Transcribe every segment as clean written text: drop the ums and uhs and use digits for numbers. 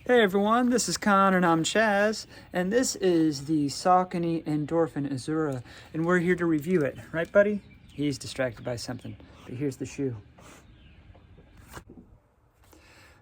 Hey everyone, this is Con and I'm Chaz, and this is the Saucony Endorphin Azura, and we're here to review it, right buddy? He's distracted by something, but here's the shoe.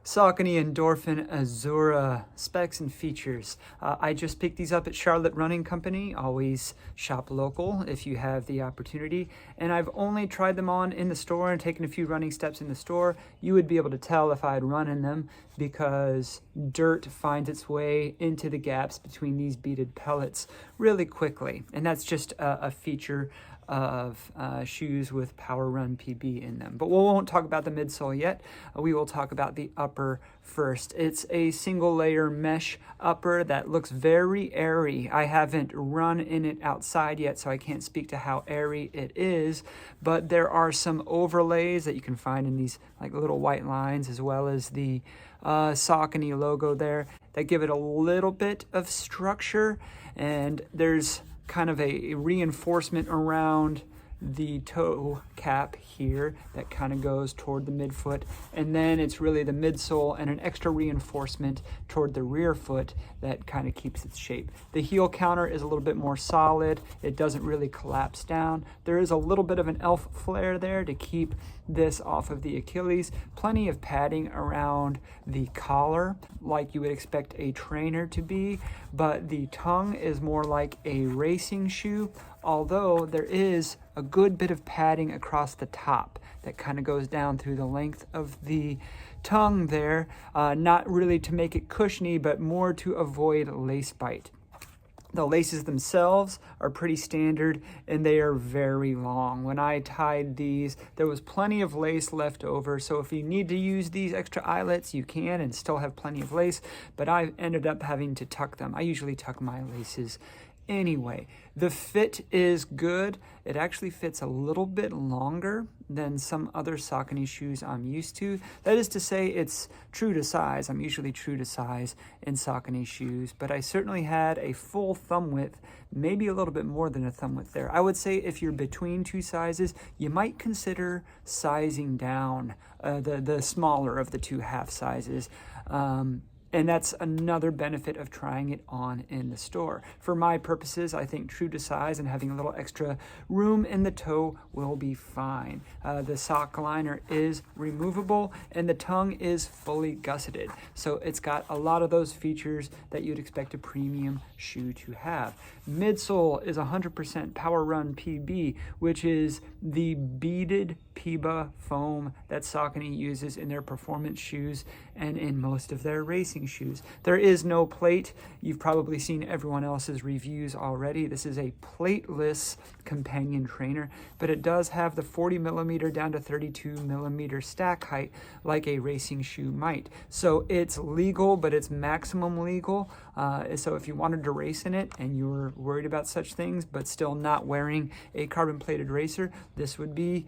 Saucony Endorphin Azura, specs and features. I just picked these up at Charlotte Running Company. Always shop local if you have the opportunity. And I've only tried them on in the store and taken a few running steps in the store. You would be able to tell if I had run in them because dirt finds its way into the gaps between these beaded pellets really quickly. And that's just a feature of shoes with Powerun PB in them. But we won't talk about the midsole yet. We will talk about the upper first. It's a single layer mesh upper that looks very airy. I haven't run in it outside yet, so I can't speak to how airy it is, but there are some overlays that you can find in these like little white lines, as well as the Saucony logo there, that give it a little bit of structure. And there's kind of a reinforcement around the toe cap here that kind of goes toward the midfoot, and then it's really the midsole and an extra reinforcement toward the rear foot that kind of keeps its shape. The heel counter is a little bit more solid. It doesn't really collapse down. There is a little bit of an elf flare there to keep this off of the Achilles. Plenty of padding around the collar like you would expect a trainer to be, but the tongue is more like a racing shoe, although there is a good bit of padding across the top that kind of goes down through the length of the tongue there, not really to make it cushiony, but more to avoid lace bite. The laces themselves are pretty standard and they are very long. When I tied these, there was plenty of lace left over. So if you need to use these extra eyelets, you can and still have plenty of lace, but I ended up having to tuck them. I usually tuck my laces anyway. The fit is good. It actually fits a little bit longer than some other Saucony shoes I'm used to. That is to say, it's true to size. I'm usually true to size in Saucony shoes, but I certainly had a full thumb width, maybe a little bit more than a thumb width there. I would say if you're between two sizes, you might consider sizing down the smaller of the two half sizes. And that's another benefit of trying it on in the store. For my purposes, I think true to size and having a little extra room in the toe will be fine. The sock liner is removable and the tongue is fully gusseted. So it's got a lot of those features that you'd expect a premium shoe to have. Midsole is 100% Powerun PB, which is the beaded PB foam that Saucony uses in their performance shoes and in most of their racing shoes. There is no plate. You've probably seen everyone else's reviews already. This is a plateless companion trainer, but it does have the 40 millimeter down to 32 millimeter stack height like a racing shoe might. So it's legal, but it's maximum legal. So if you wanted to race in it and you were worried about such things, but still not wearing a carbon plated racer, this would be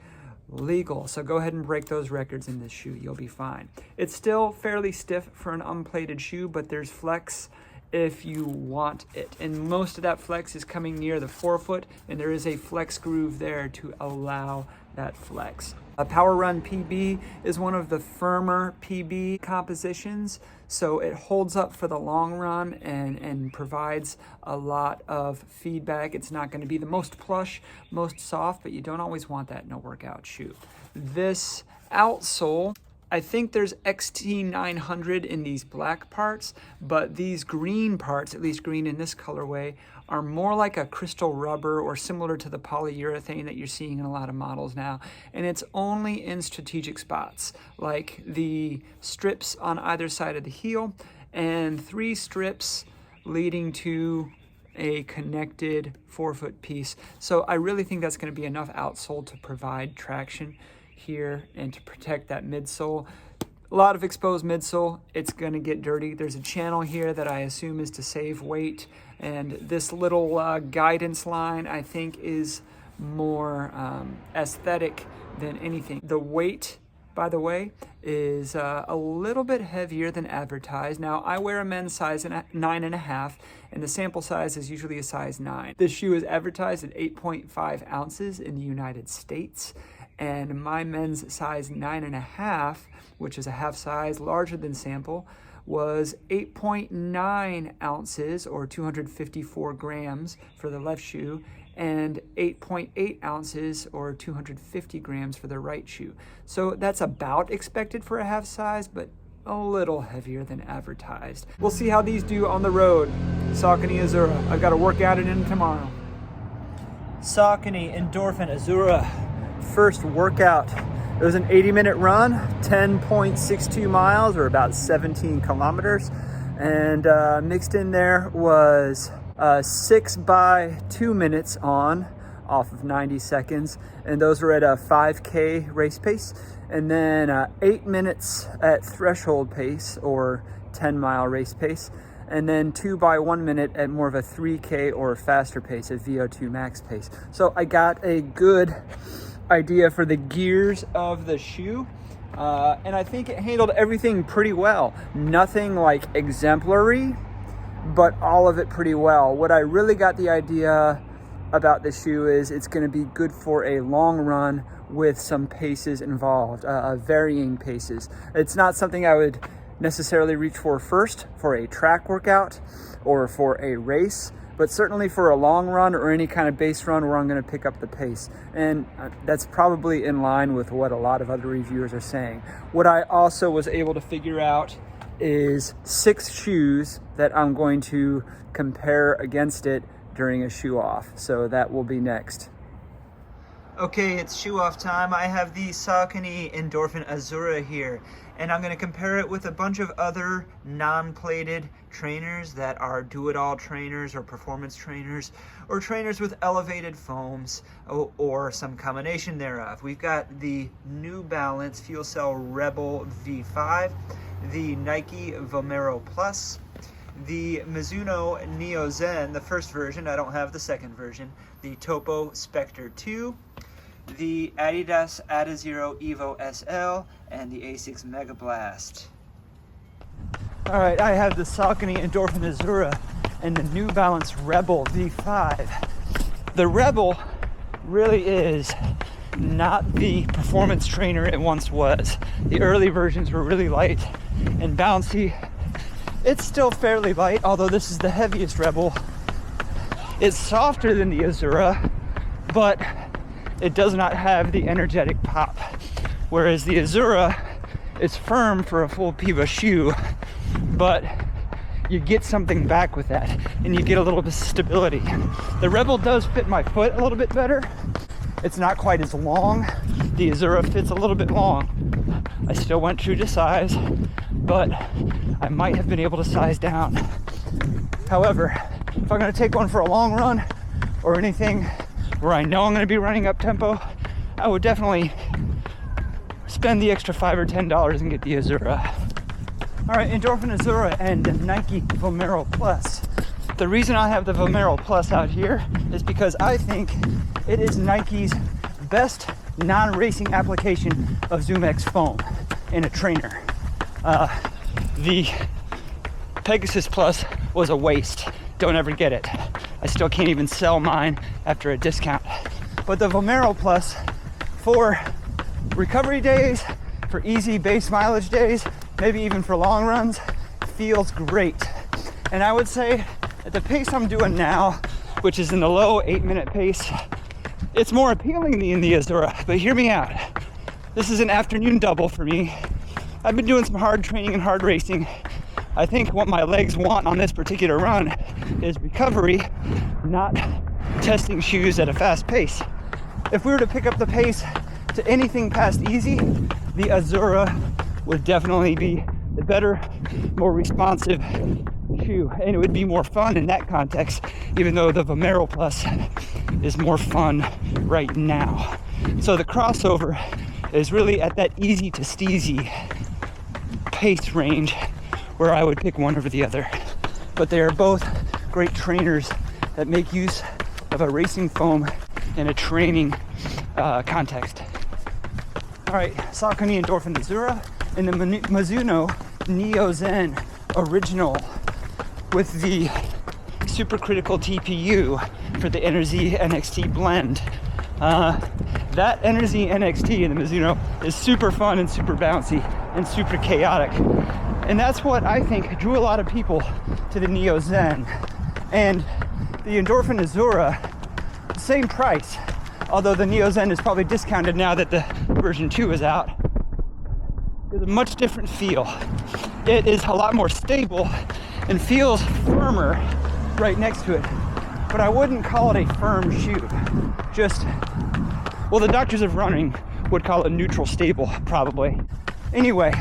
legal. So go ahead and break those records in this shoe. You'll be fine. It's still fairly stiff for an unplated shoe, but there's flex if you want it. And most of that flex is coming near the forefoot, and there is a flex groove there to allow that flex. A Powerun PB is one of the firmer PB compositions, so it holds up for the long run and provides a lot of feedback. It's not going to be the most plush, most soft, but you don't always want that in a workout shoe. This outsole, I think there's XT900 in these black parts, but these green parts, at least green in this colorway, are more like a crystal rubber or similar to the polyurethane that you're seeing in a lot of models now. And it's only in strategic spots, like the strips on either side of the heel and 3 strips leading to a connected forefoot piece. So I really think that's going to be enough outsole to provide traction here and to protect that midsole. A lot of exposed midsole, it's going to get dirty. There's a channel here that I assume is to save weight, and this little guidance line I think is more aesthetic than anything. The weight, by the way, is a little bit heavier than advertised. Now, I wear a men's size 9.5, and the sample size is usually a size 9. This shoe is advertised at 8.5 ounces in the United States, and my men's size 9.5, which is a half size larger than sample, was 8.9 ounces or 254 grams for the left shoe, and 8.8 ounces or 250 grams for the right shoe. So that's about expected for a half size, but a little heavier than advertised. We'll see how these do on the road. Saucony Azura. I've got to work out it in tomorrow. Saucony Endorphin Azura. First workout. It was an 80-minute run, 10.62 miles or about 17 kilometers. And mixed in there was 6 by 2 minutes off of 90 seconds. And those were at a 5K race pace. And then 8 minutes at threshold pace or 10-mile race pace. And then 2 by 1 minute at more of a 3K or faster pace at VO2 max pace. So I got a good idea for the gears of the shoe. And I think it handled everything pretty well. Nothing like exemplary, but all of it pretty well. What I really got the idea about the shoe is it's going to be good for a long run with some paces involved, varying paces. It's not something I would necessarily reach for first for a track workout or for a race, but certainly for a long run or any kind of base run where I'm going to pick up the pace. And that's probably in line with what a lot of other reviewers are saying. What I also was able to figure out is 6 shoes that I'm going to compare against it during a shoe off. So that will be next. Okay, it's shoe off time. I have the Saucony Endorphin Azura here, and I'm going to compare it with a bunch of other non-plated trainers that are do-it-all trainers or performance trainers or trainers with elevated foams or some combination thereof. We've got the New Balance Fuel Cell Rebel V5, the Nike Vomero Plus, the Mizuno Neo Zen, the first version, I don't have the second version, the Topo Specter 2, the Adidas Adizero Evo SL, and the Asics Megablast. Alright, I have the Saucony Endorphin Azura and the New Balance Rebel V5. The Rebel really is not the performance trainer it once was. The early versions were really light and bouncy. It's still fairly light, although this is the heaviest Rebel. It's softer than the Azura, but it does not have the energetic pop. Whereas the Azura is firm for a full PBA shoe, but you get something back with that, and you get a little bit of stability. The Rebel does fit my foot a little bit better. It's not quite as long. The Azura fits a little bit long. I still went true to size, but I might have been able to size down. However, if I'm gonna take one for a long run or anything where I know I'm gonna be running up tempo, I would definitely spend the extra $5 or $10 and get the Azura. All right, Endorphin Azura and Nike Vomero Plus. The reason I have the Vomero Plus out here is because I think it is Nike's best non-racing application of ZoomX foam in a trainer. The Pegasus Plus was a waste. Don't ever get it. I still can't even sell mine after a discount. But the Vomero Plus, for recovery days, for easy base mileage days, maybe even for long runs, feels great. And I would say at the pace I'm doing now, which is in the low 8-minute pace, it's more appealing than the Azura. But hear me out. This is an afternoon double for me. I've been doing some hard training and hard racing. I think what my legs want on this particular run is recovery, not testing shoes at a fast pace. If we were to pick up the pace to anything past easy, the Azura would definitely be the better, more responsive shoe, and it would be more fun in that context, even though the Vomero Plus is more fun right now. So the crossover is really at that easy to steezy pace range where I would pick one over the other. But they are both great trainers that make use of a racing foam in a training context. All right, Saucony Endorphin Azura and the Mizuno Neo Zen Original with the supercritical TPU for the Energy NXT blend. That Energy NXT in the Mizuno is super fun and super bouncy and super chaotic. And that's what I think drew a lot of people to the Neo Zen. And the Endorphin Azura, same price, although the Neo Zen is probably discounted now that the version 2 is out. It's a much different feel. It is a lot more stable and feels firmer right next to it. But I wouldn't call it a firm shoe. Just, well, the doctors of running would call it neutral stable, probably. Anyway,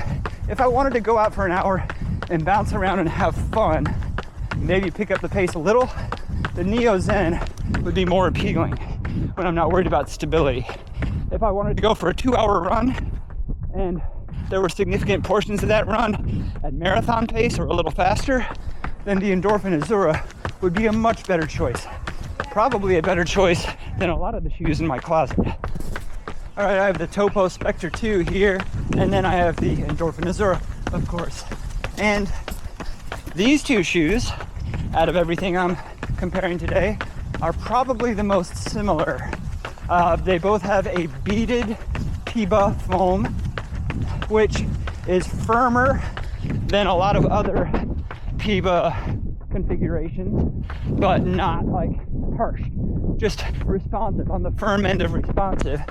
if I wanted to go out for an hour and bounce around and have fun, maybe pick up the pace a little, the Neo Zen would be more appealing when I'm not worried about stability. If I wanted to go for a 2-hour run and there were significant portions of that run at marathon pace or a little faster, then the Endorphin Azura would be a much better choice. Probably a better choice than a lot of the shoes in my closet. All right, I have the Topo Specter 2 here, and then I have the Endorphin Azura, of course. And these two shoes, out of everything I'm comparing today, are probably the most similar. They both have a beaded PB foam, which is firmer than a lot of other PB configurations, but not like harsh, just responsive, on the firm end of responsive.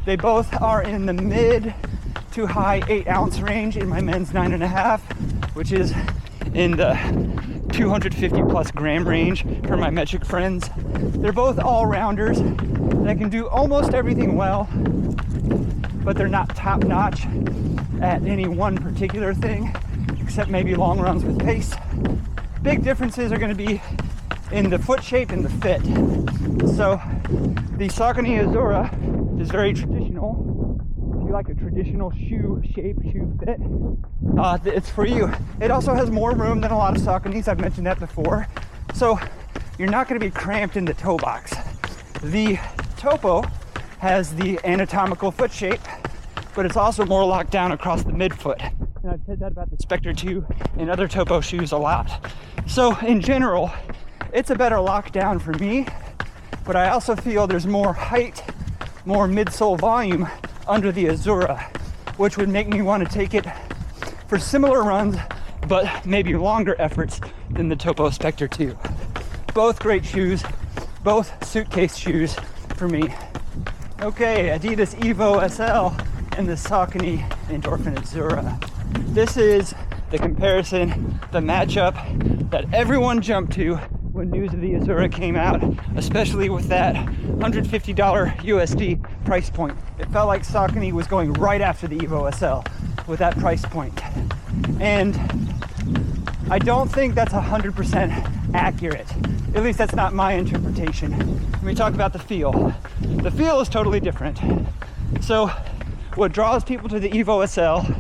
They both are in the mid to high 8-ounce range in my men's 9.5, which is in the 250 plus gram range for my metric friends. They're both all-rounders. They can do almost everything well, but they're not top-notch at any one particular thing, except maybe long runs with pace. Big differences are going to be in the foot shape and the fit. So the Saucony Azura is very traditional. If you like a traditional shoe shape, shoe fit, it's for you. It also has more room than a lot of Sauconys. I've mentioned that before. So you're not going to be cramped in the toe box. The Topo has the anatomical foot shape, but it's also more locked down across the midfoot. And I've said that about the Specter 2 and other Topo shoes a lot. So in general, it's a better lockdown for me, but I also feel there's more height, more midsole volume under the Azura, which would make me want to take it for similar runs, but maybe longer efforts than the Topo Specter 2. Both great shoes, both suitcase shoes for me. Okay, Adidas Evo SL and the Saucony Endorphin Azura. This is the comparison, the matchup that everyone jumped to when news of the Azura came out, especially with that $150 USD price point. It felt like Saucony was going right after the Evo SL with that price point. And I don't think that's 100% accurate. At least that's not my interpretation. Let me talk about the feel. The feel is totally different. So what draws people to the Evo SL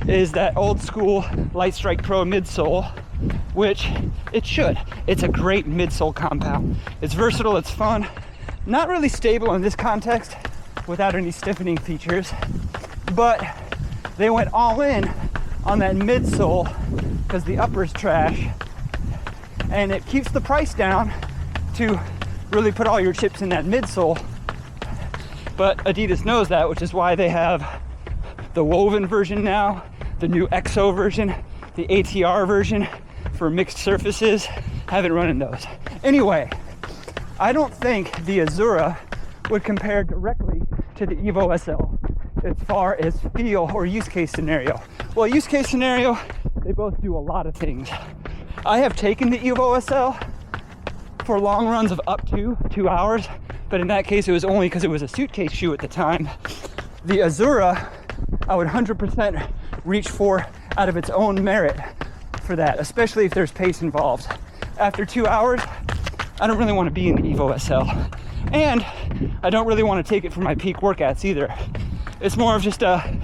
is that old school Light Strike Pro midsole, which it should. It's a great midsole compound. It's versatile, it's fun. Not really stable in this context without any stiffening features, but they went all in on that midsole because the upper's trash, and it keeps the price down to really put all your chips in that midsole. But Adidas knows that, which is why they have the woven version now, the new EXO version, the ATR version for mixed surfaces. Haven't run in those. Anyway, I don't think the Azura would compare directly to the Evo SL as far as feel or use case scenario. Well, use case scenario, they both do a lot of things. I have taken the Evo SL for long runs of up to 2 hours, but in that case it was only because it was a suitcase shoe at the time. The Azura, I would 100% reach for out of its own merit for that, especially if there's pace involved. After 2 hours, I don't really want to be in the Evo SL. And I don't really want to take it for my peak workouts either. It's more of just a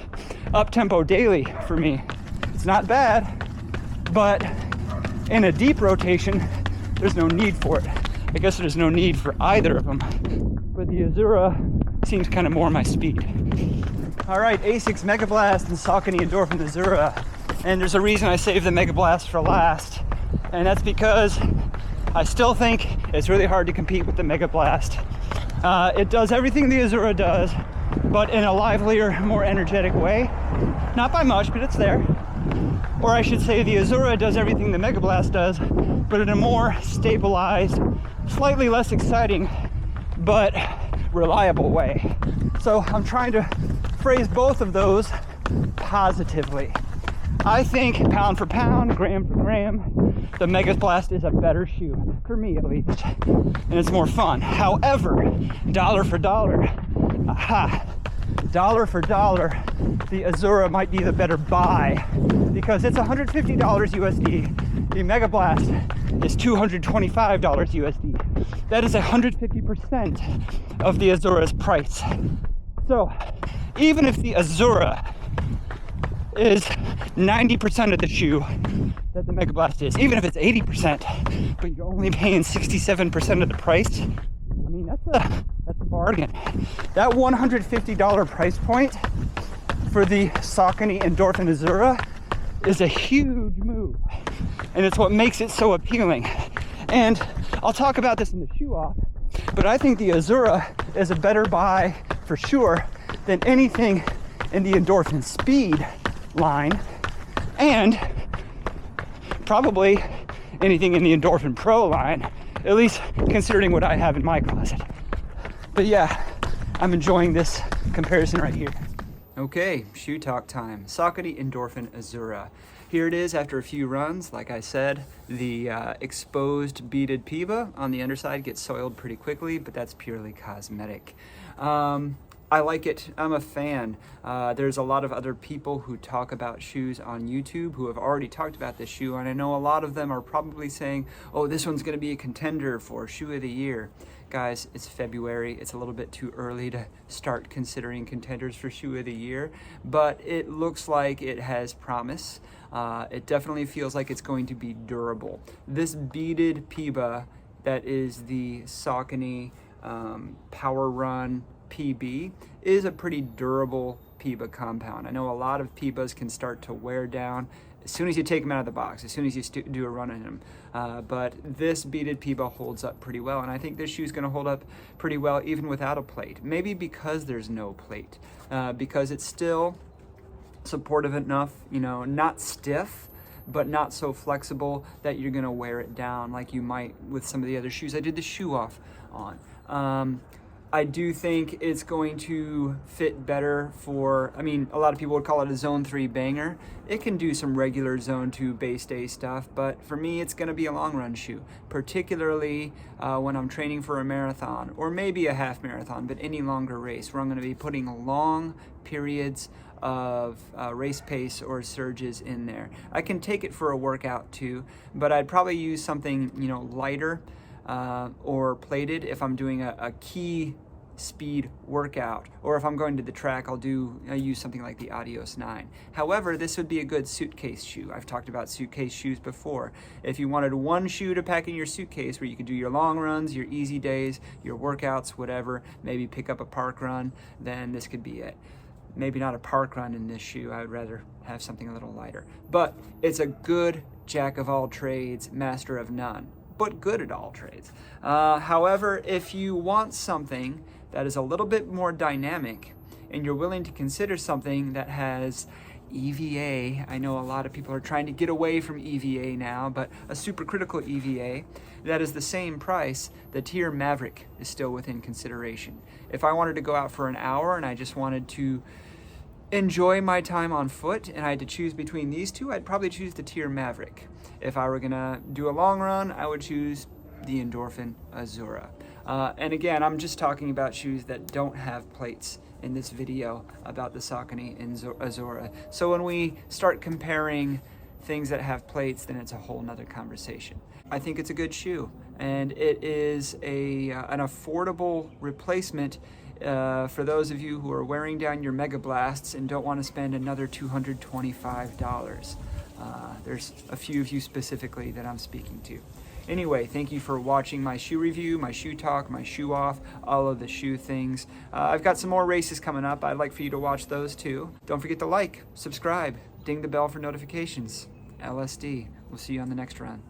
up-tempo daily for me. It's not bad, but in a deep rotation, there's no need for it. I guess there's no need for either of them. But the Azura seems kind of more my speed. All right, Asics Megablast and Saucony Endorphin Azura. And there's a reason I saved the Megablast for last. And that's because I still think it's really hard to compete with the Megablast. It does everything the Azura does, but in a livelier, more energetic way. Not by much, but it's there. Or I should say the Azura does everything the Megablast does, but in a more stabilized, slightly less exciting, but reliable way. So I'm trying to phrase both of those positively. I think pound for pound, gram for gram, the Megablast is a better shoe, for me at least, and it's more fun. However, dollar for dollar, dollar for dollar, the Azura might be the better buy because it's $150 USD. The Megablast is $225 USD. That is 150% of the Azura's price. So even if the Azura is 90% of the shoe that the Megablast is, even if it's 80%, but you're only paying 67% of the price, I mean, that's a bargain. That $150 price point for the Saucony Endorphin Azura is a huge move, and it's what makes it so appealing. And I'll talk about this in the shoe off, but I think the Azura is a better buy for sure than anything in the Endorphin Speed line, and probably anything in the Endorphin Pro line, at least considering what I have in my closet. But yeah, I'm enjoying this comparison right here. Okay, shoe talk time. Saucony Endorphin Azura. Here it is after a few runs. Like I said, the exposed beaded PBA on the underside gets soiled pretty quickly, but that's purely cosmetic. I like it. I'm a fan. There's a lot of other people who talk about shoes on YouTube who have already talked about this shoe, and I know a lot of them are probably saying, oh, this one's going to be a contender for shoe of the year. Guys, it's February. It's a little bit too early to start considering contenders for shoe of the year, but it looks like it has promise. It definitely feels like it's going to be durable. This beaded PBA that is the Saucony Powerun PB is a pretty durable PBA compound. I know a lot of PBAs can start to wear down as soon as you take them out of the box, as soon as you do a run in them. But this beaded PBA holds up pretty well, and I think this shoe is going to hold up pretty well even without a plate. Maybe because there's no plate, because it's still supportive enough, you know, not stiff, but not so flexible that you're going to wear it down like you might with some of the other shoes I did the shoe off on. I do think it's going to fit better for, I mean, a lot of people would call it a zone 3 banger. It can do some regular zone 2 base day stuff, but for me, it's gonna be a long run shoe, particularly when I'm training for a marathon or maybe a half marathon, but any longer race where I'm gonna be putting long periods of race pace or surges in there. I can take it for a workout too, but I'd probably use something, you know, lighter or plated if I'm doing a key speed workout, or if I'm going to the track, I'll use something like the Adios 9. However, this would be a good suitcase shoe. I've talked about suitcase shoes before. If you wanted one shoe to pack in your suitcase where you could do your long runs, your easy days, your workouts, whatever, maybe pick up a park run, then this could be it. Maybe not a park run in this shoe. I would rather have something a little lighter. But it's a good jack of all trades, master of none, but good at all trades. However, if you want something that is a little bit more dynamic and you're willing to consider something that has EVA, I know a lot of people are trying to get away from EVA now, but a supercritical EVA that is the same price, the Tier Maverick is still within consideration. If I wanted to go out for an hour and I just wanted to enjoy my time on foot and I had to choose between these two, I'd probably choose the Tier Maverick. If I were gonna do a long run, I would choose the Endorphin Azura. And again, I'm just talking about shoes that don't have plates in this video about the Saucony Azura. So when we start comparing things that have plates, then it's a whole nother conversation. I think it's a good shoe, and it is an affordable replacement for those of you who are wearing down your Megablasts and don't want to spend another $225. There's a few of you specifically that I'm speaking to. Anyway, thank you for watching my shoe review, my shoe talk, my shoe off, all of the shoe things. I've got some more races coming up. I'd like for you to watch those too. Don't forget to like, subscribe, ding the bell for notifications. LSD. We'll see you on the next run.